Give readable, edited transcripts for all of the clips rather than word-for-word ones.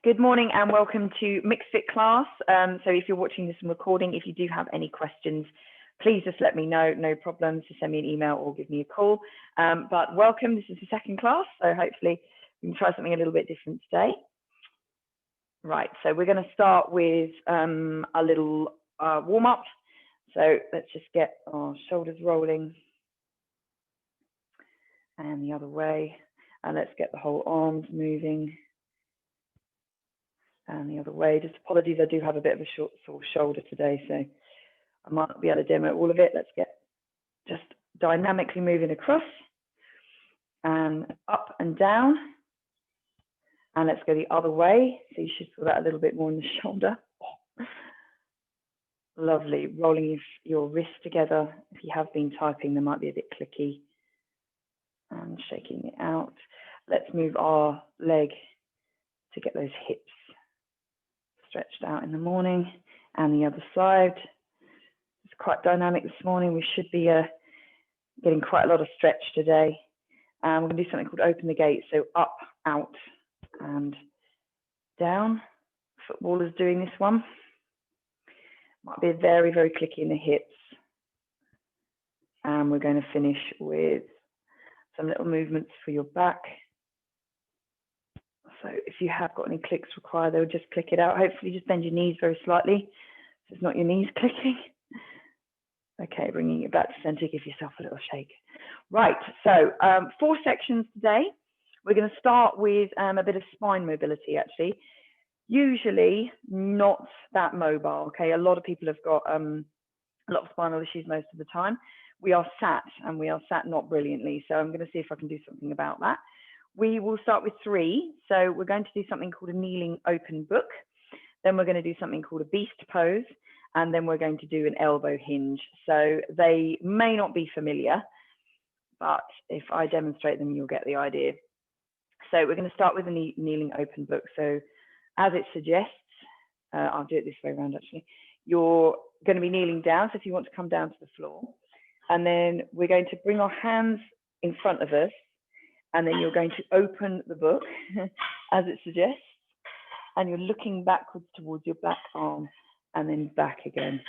Good morning and welcome to MixFit Class. So if you're watching this recording, if you do have any questions, please just let me know, no problems, just send me an email or give me a call. But welcome, this is the second class, so hopefully we can try something a little bit different today. Right, so we're going to start with a little warm up. So let's just get our shoulders rolling and the other way, and let's get the whole arms moving. And the other way. Just apologies, I do have a bit of a short sore shoulder today, so I might not be able to demo all of it. Let's get just dynamically moving across and up and down. And let's go the other way. So you should feel that a little bit more in the shoulder. Lovely. Rolling your wrists together. If you have been typing, they might be a bit clicky. And shaking it out. Let's move our leg to get those hips stretched out in the morning, and the other side. It's quite dynamic this morning. We should be getting quite a lot of stretch today. We're going to do something called open the gate, so up, out, and down. Footballers doing this one. Might be very, very clicky in the hips. And we're going to finish with some little movements for your back. So if you have got any clicks required, they'll just click it out. Hopefully just bend your knees very slightly, so it's not your knees clicking. Okay, bringing it back to center, give yourself a little shake. Right, so 4 sections today. We're going to start with a bit of spine mobility, actually. Usually not that mobile, okay? A lot of people have got a lot of spinal issues most of the time. We are sat, and we are sat not brilliantly, so I'm going to see if I can do something about that. We will start with 3. So we're going to do something called a kneeling open book. Then we're going to do something called a beast pose. And then we're going to do an elbow hinge. So they may not be familiar, but if I demonstrate them, you'll get the idea. So we're going to start with a kneeling open book. So as it suggests, I'll do it this way around actually. You're going to be kneeling down. So if you want to come down to the floor, and then we're going to bring our hands in front of us. And then you're going to open the book, as it suggests, and you're looking backwards towards your back arm, and then back again.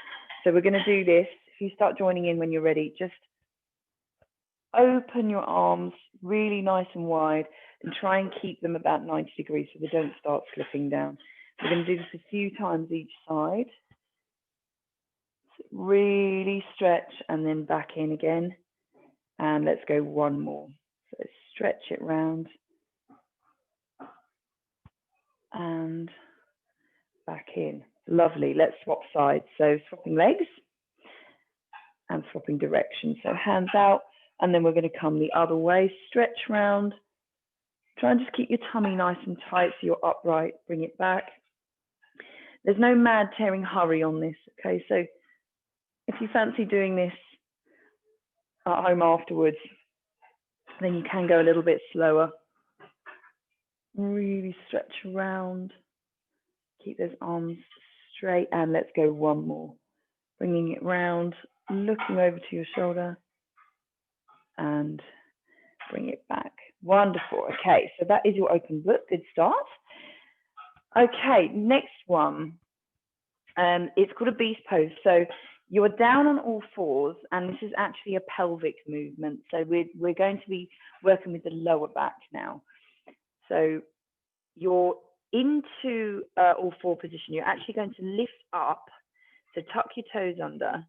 So we're going to do this. If you start joining in when you're ready, just open your arms really nice and wide, and try and keep them about 90 degrees so they don't start slipping down. We're going to do this a few times each side. So really stretch, and then back in again. And let's go one more. So stretch it round and back in. Lovely. Let's swap sides. So swapping legs and swapping direction. So hands out, and then we're going to come the other way. Stretch round. Try and just keep your tummy nice and tight so you're upright. Bring it back. There's no mad tearing hurry on this. Okay, so if you fancy doing this at home afterwards, then you can go a little bit slower. Really stretch around. Keep those arms straight, and let's go one more. Bringing it round, looking over to your shoulder, and bring it back. Wonderful. Okay, so that is your open book. Good start. Okay, next one. It's called a beast pose. So you're down on all fours, and this is actually a pelvic movement. So we're going to be working with the lower back now. So you're into all 4 position. You're actually going to lift up. So tuck your toes under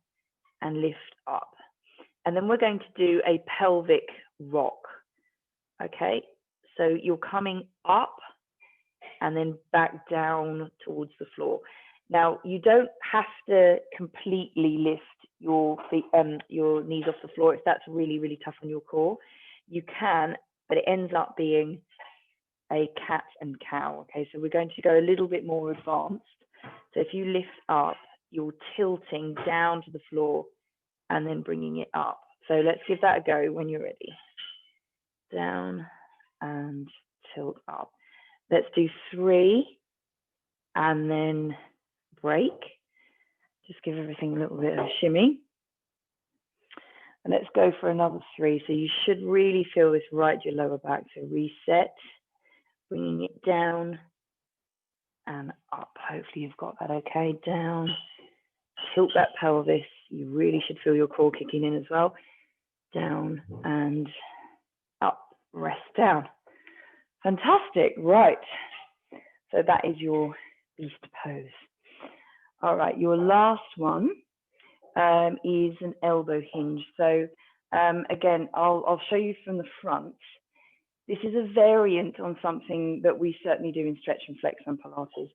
and lift up. And then we're going to do a pelvic rock. Okay, so you're coming up and then back down towards the floor. Now, you don't have to completely lift your feet, your knees off the floor if that's really, really tough on your core. You can, but it ends up being a cat and cow. Okay, so we're going to go a little bit more advanced. So if you lift up, you're tilting down to the floor and then bringing it up. So let's give that a go when you're ready. Down and tilt up. Let's do 3 and then break. Just give everything a little bit of a shimmy. And let's go for another 3. So you should really feel this right to your lower back. So reset, bringing it down and up. Hopefully you've got that okay. Down, tilt that pelvis. You really should feel your core kicking in as well. Down and up, rest down. Fantastic, right. So that is your beast pose. All right, your last one is an elbow hinge. So again, I'll show you from the front. This is a variant on something that we certainly do in stretch and flex and Pilates.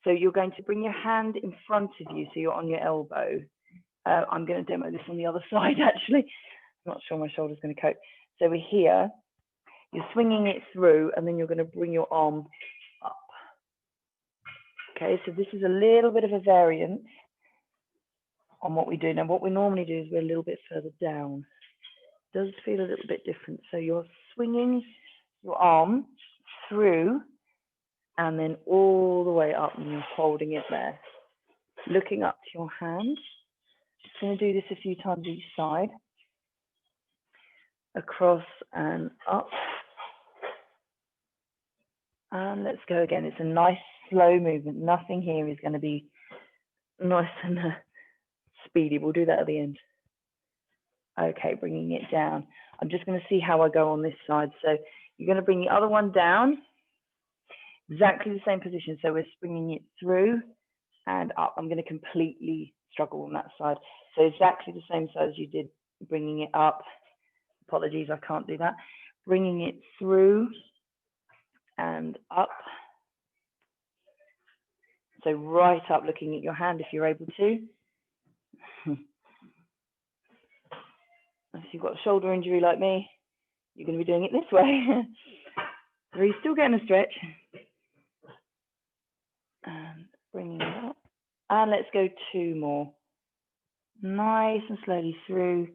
So you're going to bring your hand in front of you, so you're on your elbow. I'm going to demo this on the other side, actually. I'm not sure my shoulder's going to cope. So we're here, you're swinging it through, and then you're going to bring your arm up. Okay, so this is a little bit of a variant on what we do. Now, what we normally do is we're a little bit further down. It does feel a little bit different. So you're swinging your arm through and then all the way up, and you're holding it there. Looking up to your hand. Just going to do this a few times each side. Across and up. And let's go again. It's a nice slow movement. Nothing here is going to be nice and speedy. We'll do that at the end. Okay, bringing it down. I'm just going to see how I go on this side. So you're going to bring the other one down. Exactly the same position. So we're springing it through and up. I'm going to completely struggle on that side. So exactly the same side as you did, bringing it up. Apologies, I can't do that. Bringing it through and up. So right up, looking at your hand if you're able to. If you've got a shoulder injury like me, you're going to be doing it this way. So you're still getting a stretch. And bringing it up. And let's go 2 more. Nice and slowly through.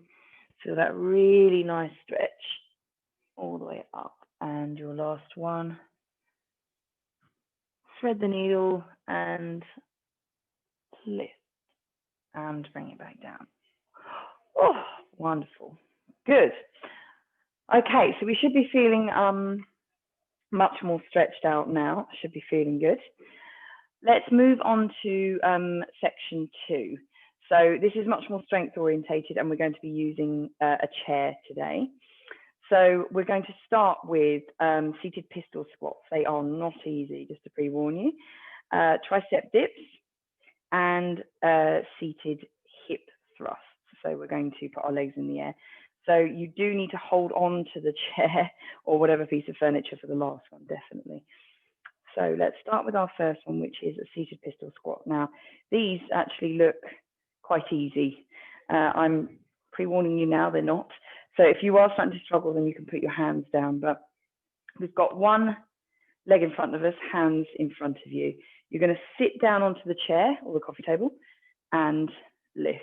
Feel that really nice stretch all the way up. And your last one. Thread the needle and lift and bring it back down. Oh, wonderful. Good. Okay, so we should be feeling much more stretched out now. Should be feeling good. Let's move on to section 2. So this is much more strength orientated, and we're going to be using a chair today. So we're going to start with seated pistol squats. They are not easy, just to pre-warn you. Tricep dips and seated hip thrusts. So we're going to put our legs in the air. So you do need to hold on to the chair or whatever piece of furniture for the last one, definitely. So let's start with our first one, which is a seated pistol squat. Now, these actually look quite easy. I'm pre-warning you now, they're not. So if you are starting to struggle, then you can put your hands down. But we've got one leg in front of us, hands in front of you. You're going to sit down onto the chair or the coffee table and lift.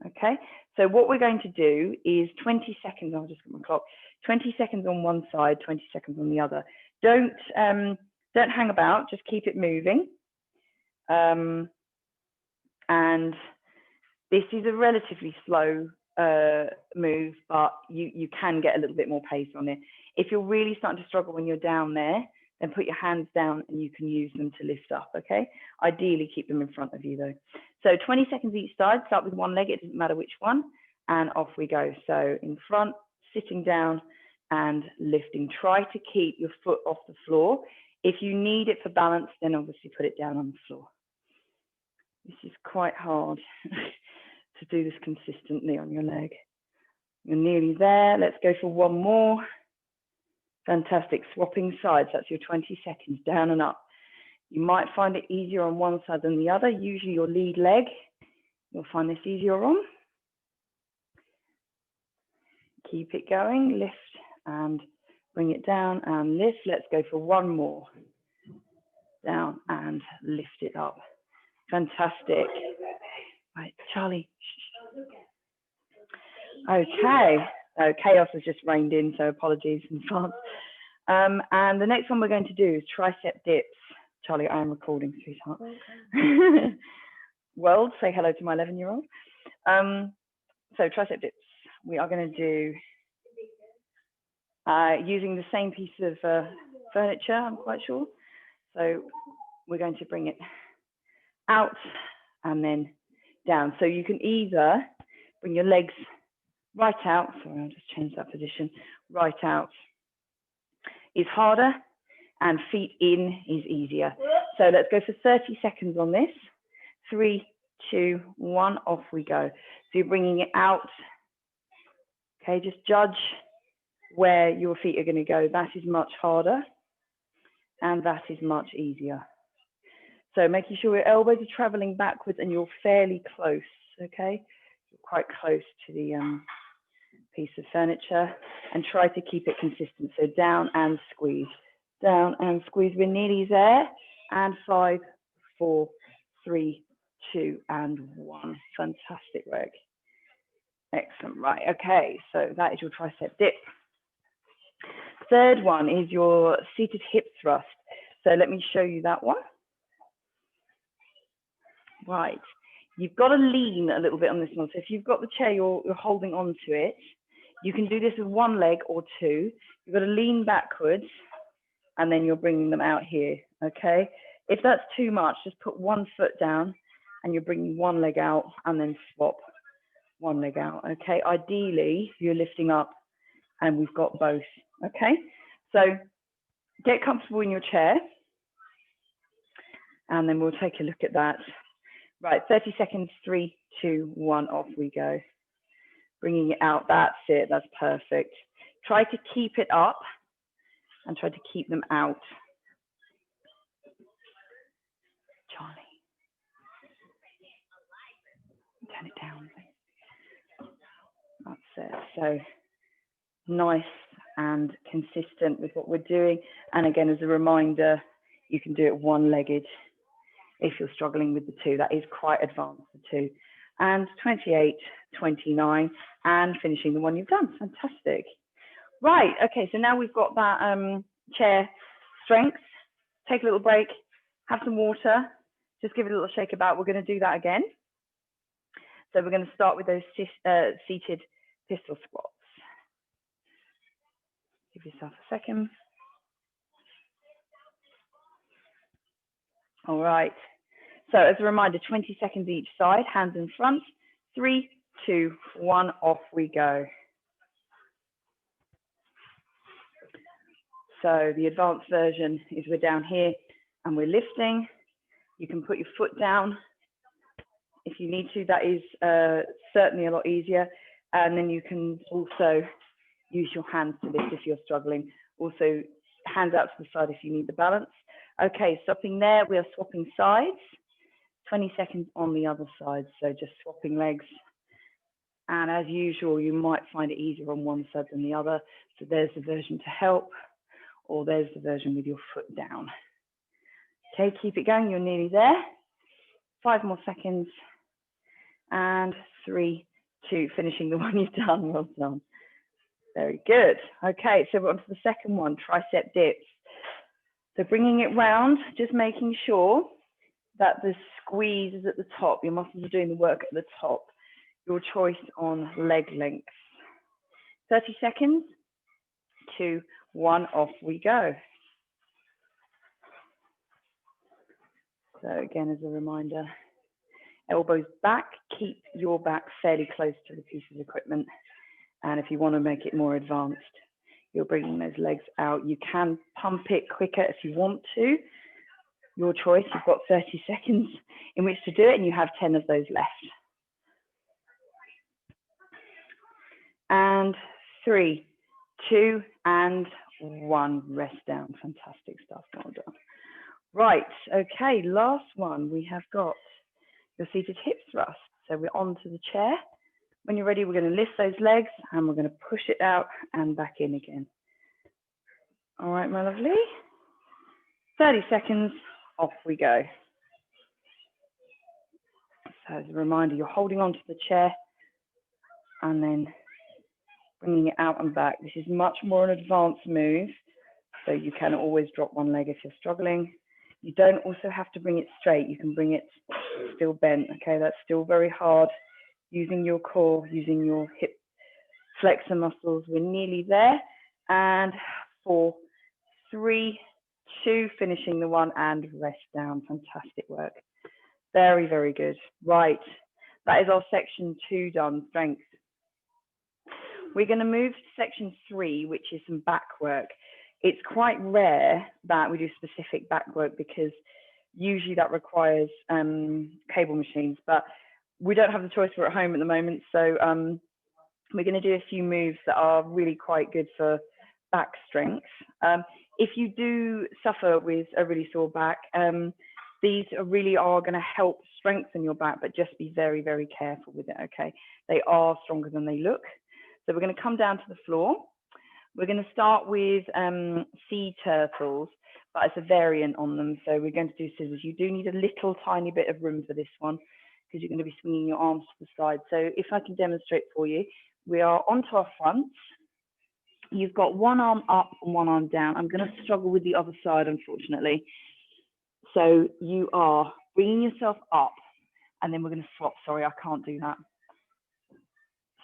Okay, so what we're going to do is 20 seconds, I'll just get my clock, 20 seconds on one side, 20 seconds on the other. Don't hang about, just keep it moving. And this is a relatively slow move, but you can get a little bit more pace on it. If you're really starting to struggle when you're down there, then put your hands down and you can use them to lift up, okay? Ideally, keep them in front of you though. So 20 seconds each side, start with one leg, it doesn't matter which one, and off we go. So in front, sitting down and lifting. Try to keep your foot off the floor. If you need it for balance, then obviously put it down on the floor. This is quite hard to do this consistently on your leg. You're nearly there. Let's go for one more. Fantastic. Swapping sides. That's your 20 seconds, down and up. You might find it easier on one side than the other. Usually your lead leg, you'll find this easier on. Keep it going. Lift and bring it down and lift. Let's go for one more. Down and lift it up. Fantastic. Right, Charlie. Okay. Chaos has just rained in, so apologies in advance. And the next one we're going to do is tricep dips. Charlie, I am recording, sweetheart. Okay. World, say hello to my 11-year-old. So tricep dips, we are going to do using the same piece of furniture, I'm quite sure. So we're going to bring it out and then down. So you can either bring your legs right out, sorry, I'll just change that position, right out is harder and feet in is easier. So let's go for 30 seconds on this. 3, 2, 1, off we go. So you're bringing it out. Okay, just judge where your feet are going to go. That is much harder and that is much easier. So making sure your elbows are traveling backwards and you're fairly close, okay? You're quite close to the piece of furniture, and try to keep it consistent. So down and squeeze, down and squeeze. We're nearly there. And 5, 4, 3, 2, and 1. Fantastic work. Excellent. Right. Okay. So that is your tricep dip. Third one is your seated hip thrust. So let me show you that one. Right. You've got to lean a little bit on this one. So if you've got the chair, you're holding on to it. You can do this with one leg or two. You've got to lean backwards and then you're bringing them out here, okay? If that's too much, just put one foot down and you're bringing one leg out and then swap one leg out, okay? Ideally, you're lifting up and we've got both, okay? So get comfortable in your chair and then we'll take a look at that. Right, 30 seconds, 3, 2, 1, off we go. Bringing it out, that's it, that's perfect. Try to keep it up and try to keep them out. Charlie, turn it down. That's it. So nice and consistent with what we're doing. And again, as a reminder, you can do it one-legged if you're struggling with the two. That is quite advanced, the two. And 28, 29, and finishing the one you've done. Fantastic. Right, okay, so now we've got that chair strength. Take a little break, have some water, just give it a little shake about. We're going to do that again. So we're going to start with those seated pistol squats. Give yourself a second. All right. So as a reminder, 20 seconds each side, hands in front. 3, 2, 1, off we go. So the advanced version is we're down here and we're lifting. You can put your foot down if you need to. That is certainly a lot easier. And then you can also use your hands to lift if you're struggling. Also, hands out to the side if you need the balance. Okay, stopping there, we are swapping sides. 20 seconds on the other side, so just swapping legs. And as usual, you might find it easier on one side than the other. So there's the version to help, or there's the version with your foot down. Okay, keep it going, you're nearly there. 5 more seconds. And 3, 2, finishing the one you've done, well done. Very good. Okay, so we're on to the second one, tricep dips. So bringing it round, just making sure that the squeeze is at the top. Your muscles are doing the work at the top. Your choice on leg length. 30 seconds, 2, 1, off we go. So again, as a reminder, elbows back, keep your back fairly close to the piece of equipment. And if you want to make it more advanced, you're bringing those legs out. You can pump it quicker if you want to. Your choice. You've got 30 seconds in which to do it, and you have 10 of those left. And 3, 2, and 1. Rest down. Fantastic stuff. Well done. Right. Okay. Last one. We have got your seated hip thrust. So we're onto the chair. When you're ready, we're going to lift those legs and we're going to push it out and back in again. All right, my lovely. 30 seconds, off we go. So as a reminder, you're holding onto the chair and then bringing it out and back. This is much more an advanced move, so you can always drop one leg if you're struggling. You don't also have to bring it straight. You can bring it still bent, okay? That's still very hard. Using your core, using your hip flexor muscles. We're nearly there. And 4, 3, 2, finishing the 1, and rest down. Fantastic work. Very, very good. Right, that is our section 2 done, strength. We're going to move to section 3, which is some back work. It's quite rare that we do specific back work because usually that requires cable machines, but we don't have the choice. We're at home at the moment, so we're going to do a few moves that are really quite good for back strength. If you do suffer with a really sore back, these really are going to help strengthen your back, but just be very, very careful with it, okay? They are stronger than they look. So we're going to come down to the floor. We're going to start with sea turtles, but it's a variant on them. So we're going to do scissors. You do need a little tiny bit of room for this one because you're going to be swinging your arms to the side. So if I can demonstrate for you, we are onto our fronts. You've got one arm up and one arm down. I'm going to struggle with the other side, unfortunately. So you are bringing yourself up, and then we're going to swap. Sorry, I can't do that.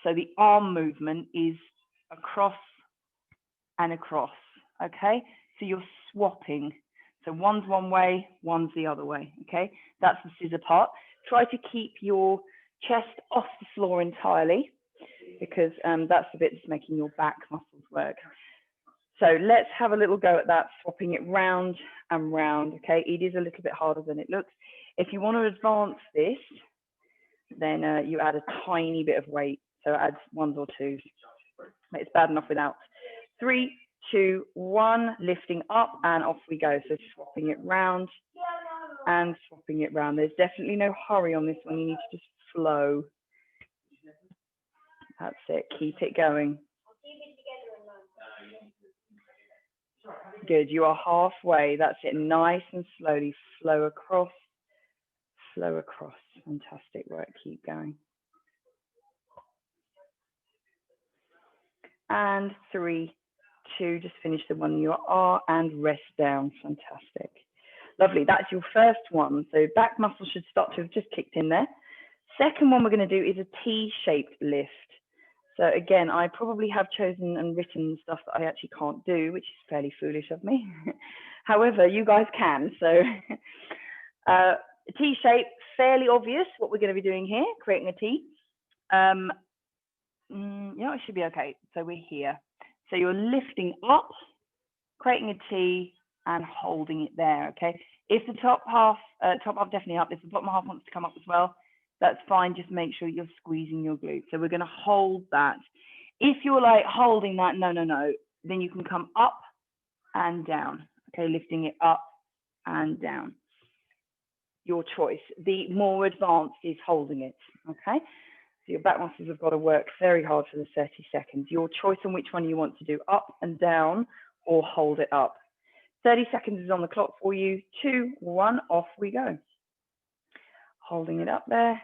So the arm movement is across and across, okay? So you're swapping. So one's one way, one's the other way, okay? That's the scissor part. Try to keep your chest off the floor entirely because that's the bit that's making your back muscles work. So let's have a little go at that, swapping it round and round, okay? It is a little bit harder than it looks. If you want to advance this, then you add a tiny bit of weight. So add 1s or 2s. It's bad enough without. 3, 2, 1, lifting up and off we go. So swapping it round and swapping it round. There's definitely no hurry on this one. You need to just flow. That's it. Keep it going. Good. You are halfway. That's it. Nice and slowly flow across. Flow across. Fantastic work. Keep going. And 3, 2, just finish the one you are and rest down. Fantastic. Lovely. That's your first one. So back muscles should start to have just kicked in there. Second one we're going to do is a T-shaped lift. So again, I probably have chosen and written stuff that I actually can't do, which is fairly foolish of me. However, you guys can. So T-shape, fairly obvious what we're going to be doing here, creating a T. Yeah, it should be okay. So we're here. So you're lifting up, creating a T, and holding it there, okay? If the top half definitely up, if the bottom half wants to come up as well, that's fine. Just make sure you're squeezing your glutes. So we're going to hold that. If you're like holding that, no, then you can come up and down, okay? Lifting it up and down. Your choice. The more advanced is holding it, okay? So your back muscles have got to work very hard for the 30 seconds. Your choice on which one you want to do, up and down or hold it up. 30 seconds is on the clock for you. 2, 1, off we go. Holding it up there.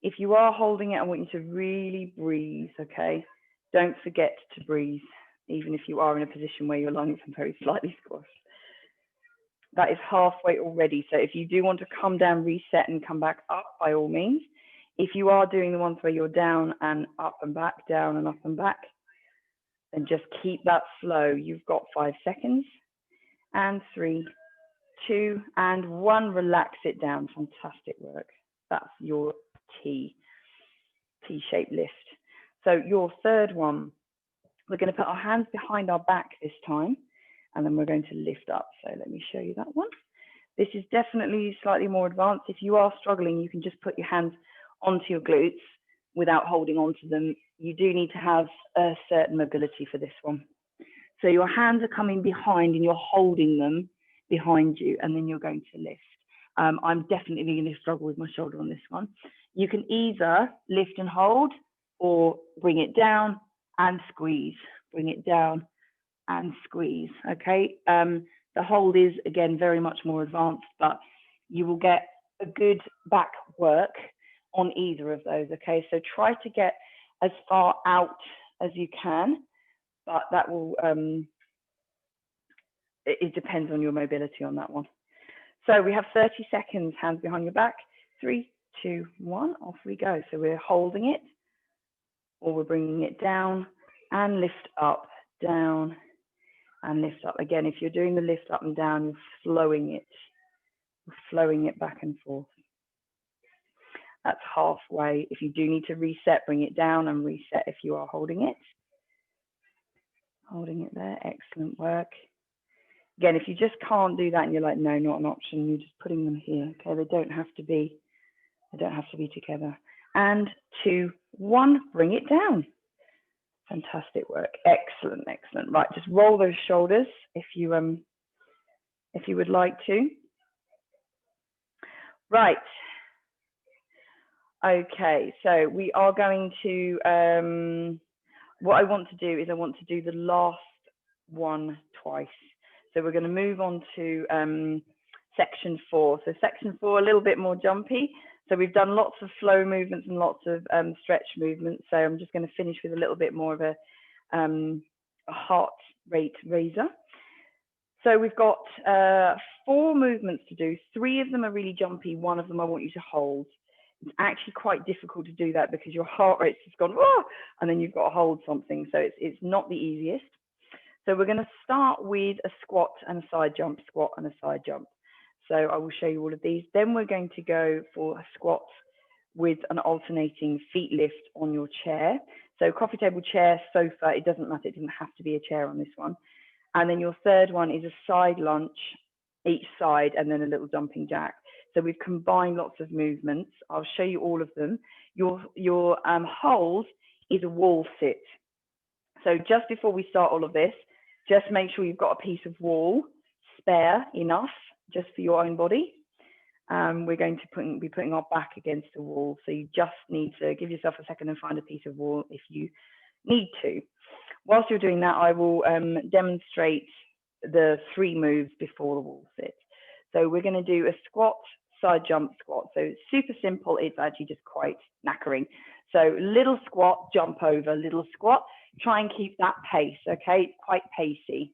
If you are holding it, I want you to really breathe, okay? Don't forget to breathe, even if you are in a position where your lungs are very slightly squashed. That is halfway already. So if you do want to come down, reset and come back up, by all means. If you are doing the ones where you're down and up and back, down and up and back, then just keep that flow. You've got 5 seconds. And 3, 2, and 1. Relax it down. Fantastic work. That's your T-shaped lift. So your third one, we're going to put our hands behind our back this time, and then we're going to lift up. So let me show you that one. This is definitely slightly more advanced. If you are struggling, you can just put your hands onto your glutes without holding onto them. You do need to have a certain mobility for this one. So your hands are coming behind and you're holding them behind you, and then you're going to lift. I'm definitely going to struggle with my shoulder on this one. You can either lift and hold or bring it down and squeeze. Bring it down and squeeze, okay? The hold is, again, very much more advanced, but you will get a good back work on either of those, okay? So try to get as far out as you can, but that will, it depends on your mobility on that one. So we have 30 seconds, hands behind your back. 3, 2, 1, off we go. So we're holding it, or we're bringing it down and lift up, down and lift up. Again, if you're doing the lift up and down, you're flowing it. You're flowing it back and forth. That's halfway. If you do need to reset, bring it down and reset if you are holding it. Holding it there, excellent work. Again, if you just can't do that and you're like, no, not an option, you're just putting them here, okay? They don't have to be together. And 2, 1, bring it down. Fantastic work, excellent, excellent. Right, just roll those shoulders if you would like to. Right. Okay, so we are going to, what I want to do is I want to do the last one twice. So we're going to move on to section 4. So section 4, a little bit more jumpy. So we've done lots of flow movements and lots of stretch movements. So I'm just going to finish with a little bit more of a heart rate raiser. So we've got 4 movements to do. 3 of them are really jumpy. 1 of them I want you to hold. It's actually quite difficult to do that because your heart rate's just gone, whoa, and then you've got to hold something. So it's not the easiest. So we're going to start with a squat and a side jump, squat and a side jump. So I will show you all of these. Then we're going to go for a squat with an alternating feet lift on your chair. So coffee table, chair, sofa, it doesn't matter. It doesn't have to be a chair on this one. And then your third one is a side lunge, each side, and then a little jumping jack. So we've combined lots of movements. I'll show you all of them. Your hold is a wall sit. So just before we start all of this, just make sure you've got a piece of wall spare enough just for your own body. We're going to be putting our back against the wall. So you just need to give yourself a second and find a piece of wall if you need to. Whilst you're doing that, I will demonstrate the 3 moves before the wall sit. So we're going to do a squat, side jump, squat. So it's super simple. It's actually just quite knackering. So little squat, jump over, little squat. Try and keep that pace, okay? It's quite pacey.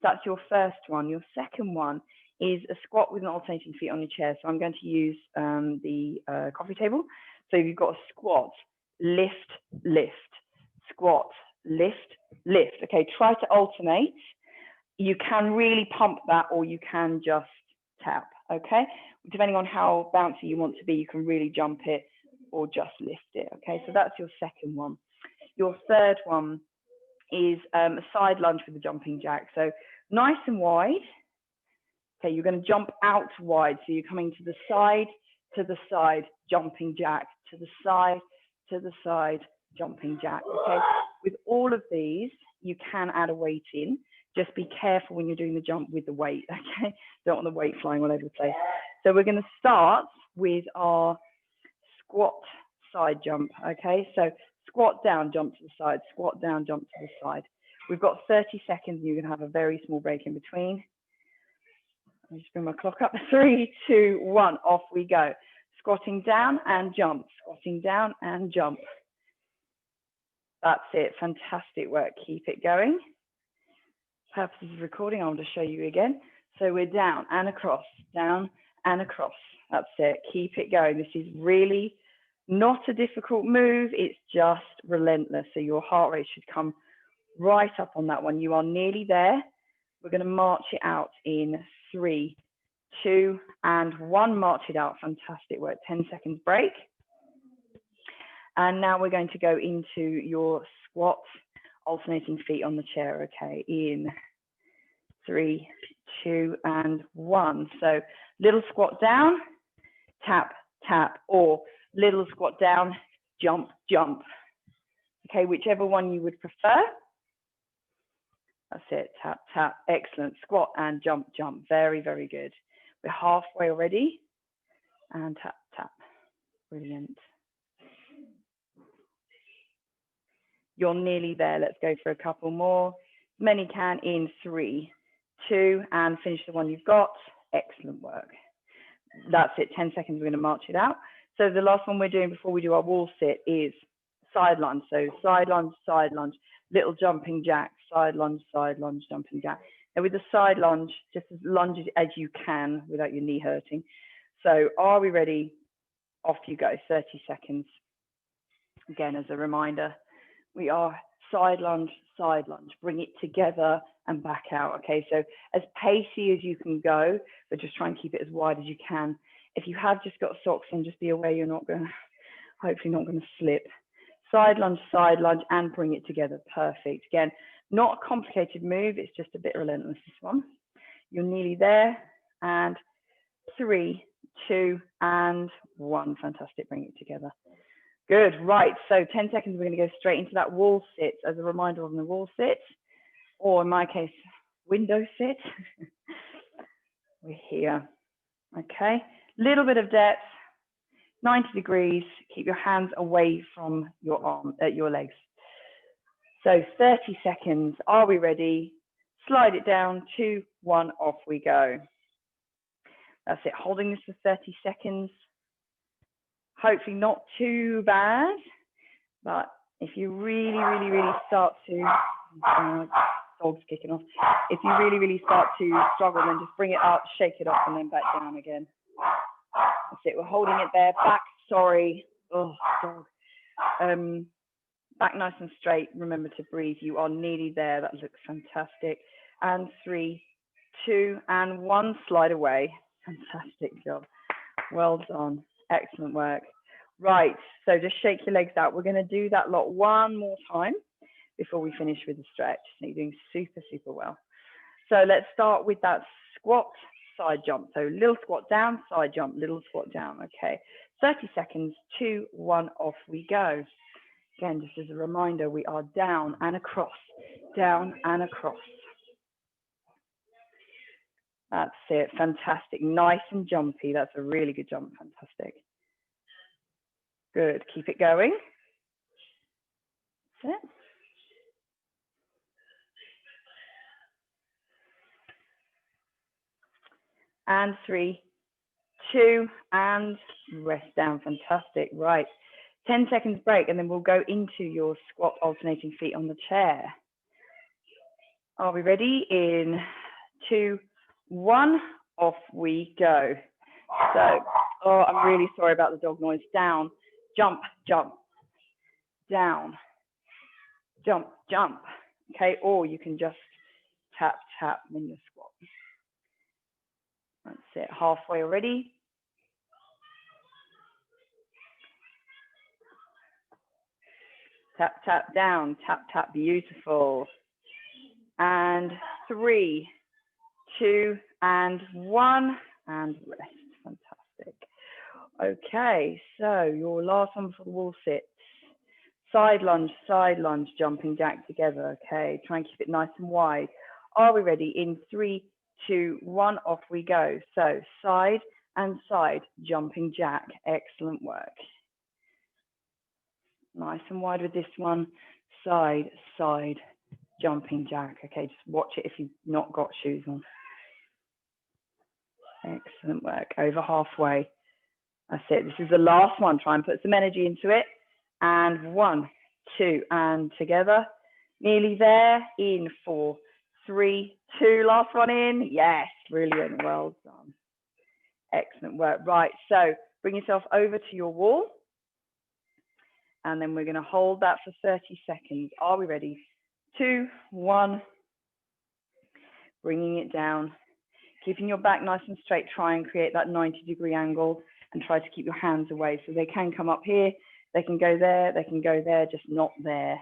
That's your first one. Your second one is a squat with an alternating feet on your chair. So I'm going to use the coffee table. So you've got a squat, lift, lift, squat, lift, lift. Okay, try to alternate. You can really pump that or you can just tap, okay? Depending on how bouncy you want to be, you can really jump it or just lift it, okay? So that's your second one. Your third one is a side lunge with a jumping jack. So nice and wide. Okay, you're going to jump out wide. So you're coming to the side, jumping jack, to the side, jumping jack, okay? With all of these, you can add a weight in. Just be careful when you're doing the jump with the weight, okay? Don't want the weight flying all over the place. So we're going to start with our squat side jump, okay? So squat down, jump to the side, squat down, jump to the side. We've got 30 seconds and you're going to have a very small break in between. I'll just bring my clock up. 3, 2, 1, off we go. Squatting down and jump, squatting down and jump. That's it, fantastic work. Keep it going. Purposes of recording, I want to show you again. So we're down and across, down and across. That's it, keep it going. This is really not a difficult move, it's just relentless. So your heart rate should come right up on that one. You are nearly there. We're going to march it out in 3, 2, and 1. March it out, fantastic work. 10 seconds break. And now we're going to go into your squat, alternating feet on the chair, okay, in 3, 2, and 1. So little squat down, tap, tap, or little squat down, jump, jump. Okay, whichever one you would prefer. That's it, tap, tap, excellent. Squat and jump, jump, very, very good. We're halfway already. And tap, tap, brilliant. You're nearly there. Let's go for a couple more. As many can in 3, 2, and finish the one you've got. Excellent work. That's it, 10 seconds, we're going to march it out. So the last one we're doing before we do our wall sit is side lunge. So side lunge, little jumping jack, side lunge, jumping jack. Now with the side lunge, just as lunge as you can without your knee hurting. So are we ready? Off you go, 30 seconds. Again, as a reminder, we are side lunge, bring it together, and back out. Okay, so as pacey as you can go, but just try and keep it as wide as you can. If you have just got socks on, just be aware you're not going to, hopefully not going to slip. Side lunge, and bring it together. Perfect. Again, not a complicated move. It's just a bit relentless, this one. You're nearly there. And 3, 2, and 1. Fantastic. Bring it together. Good. Right. So 10 seconds, we're going to go straight into that wall sit. As a reminder on the wall sit, or in my case, window sit. We're here. Okay. Little bit of depth. 90 degrees. Keep your hands away from your your legs. So 30 seconds. Are we ready? Slide it down. 2, 1. Off we go. That's it. Holding this for 30 seconds. Hopefully not too bad, but if you really start to, dog's kicking off. If you really start to struggle, then just bring it up, shake it off, and then back down again. That's it. We're holding it there. Back, sorry. Oh, dog. Back nice and straight. Remember to breathe. You are nearly there. That looks fantastic. And 3, 2, and 1. Slide away. Fantastic job. Well done. Excellent work. Right, so just shake your legs out. We're going to do that lot one more time before we finish with the stretch. So you're doing super well. So let's start with that squat, side jump. So little squat down, side jump, little squat down. Okay, 30 seconds, 2, 1, off we go. Again, just as a reminder, we are down and across, down and across. That's it, fantastic, nice and jumpy. That's a really good jump, fantastic. Good, keep it going. That's it. And 3, 2, and rest down, fantastic. Right, 10 seconds break, and then we'll go into your squat alternating feet on the chair. Are we ready? In 2, 1, off we go. So, oh, I'm really sorry about the dog noise. Down, jump, jump, down, jump, jump. Okay, or you can just tap, tap in your squat. That's it, halfway already. Tap, tap, down, tap, tap, beautiful. And 3, 2, and 1, and rest, fantastic. Okay, so your last one before the wall sit. Side lunge, jumping jack together, okay? Try and keep it nice and wide. Are we ready? In 3, 2, 1, off we go. So side and side, jumping jack, excellent work. Nice and wide with this one. Side, side, jumping jack. Okay, just watch it if you've not got shoes on. Excellent work, over halfway. That's it, this is the last one. Try and put some energy into it. And 1, 2, and together. Nearly there, in 4, 3, 2, last one in. Yes, brilliant, well done. Excellent work. Right, so bring yourself over to your wall. And then we're going to hold that for 30 seconds. Are we ready? 2, 1. Bringing it down. Keeping your back nice and straight. Try and create that 90-degree angle and try to keep your hands away. So they can come up here, they can go there, just not there.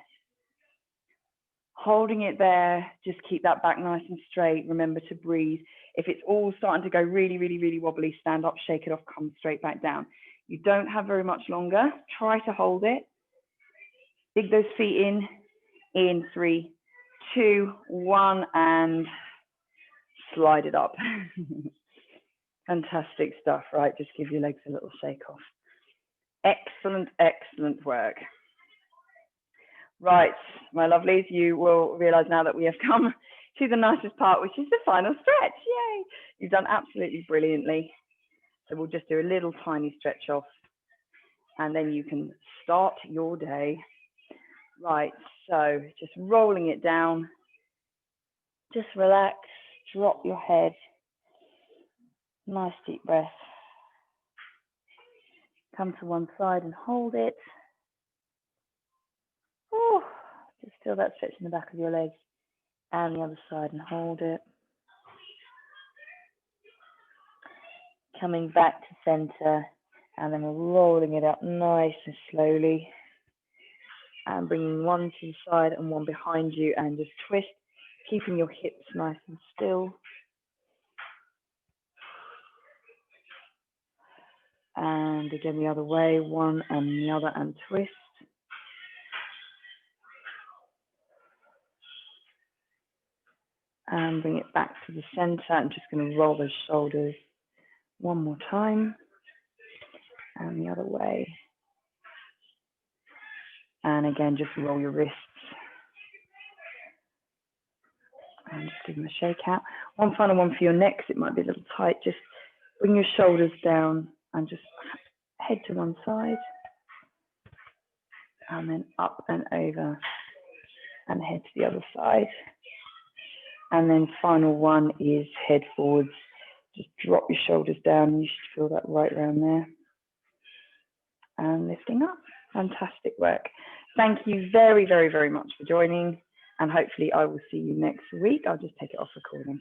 Holding it there, just keep that back nice and straight. Remember to breathe. If it's all starting to go really wobbly, stand up, shake it off, come straight back down. You don't have very much longer. Try to hold it. Dig those feet in 3, 2, 1, and slide it up. Fantastic stuff, right? Just give your legs a little shake off. Excellent, excellent work. Right, my lovelies, you will realize now that we have come to the nicest part, which is the final stretch. Yay! You've done absolutely brilliantly. So we'll just do a little tiny stretch off, and then you can start your day. Right, so just rolling it down. Just relax, drop your head. Nice deep breath. Come to one side and hold it. Oh, just feel that stretch in the back of your legs. And the other side and hold it. Coming back to center, and then we're rolling it up nice and slowly. And bringing one to the side and one behind you, and just twist, keeping your hips nice and still. And again the other way, one and the other, and twist. And bring it back to the center. I'm just going to roll those shoulders one more time. And the other way. And again, just roll your wrists. And just give them a shake out. One final one for your neck, because it might be a little tight. Just bring your shoulders down and just head to one side. And then up and over and head to the other side. And then final one is head forwards. Just drop your shoulders down. You should feel that right around there. And lifting up. Fantastic work. Thank you very, very, very much for joining. And hopefully I will see you next week. I'll just take it off recording.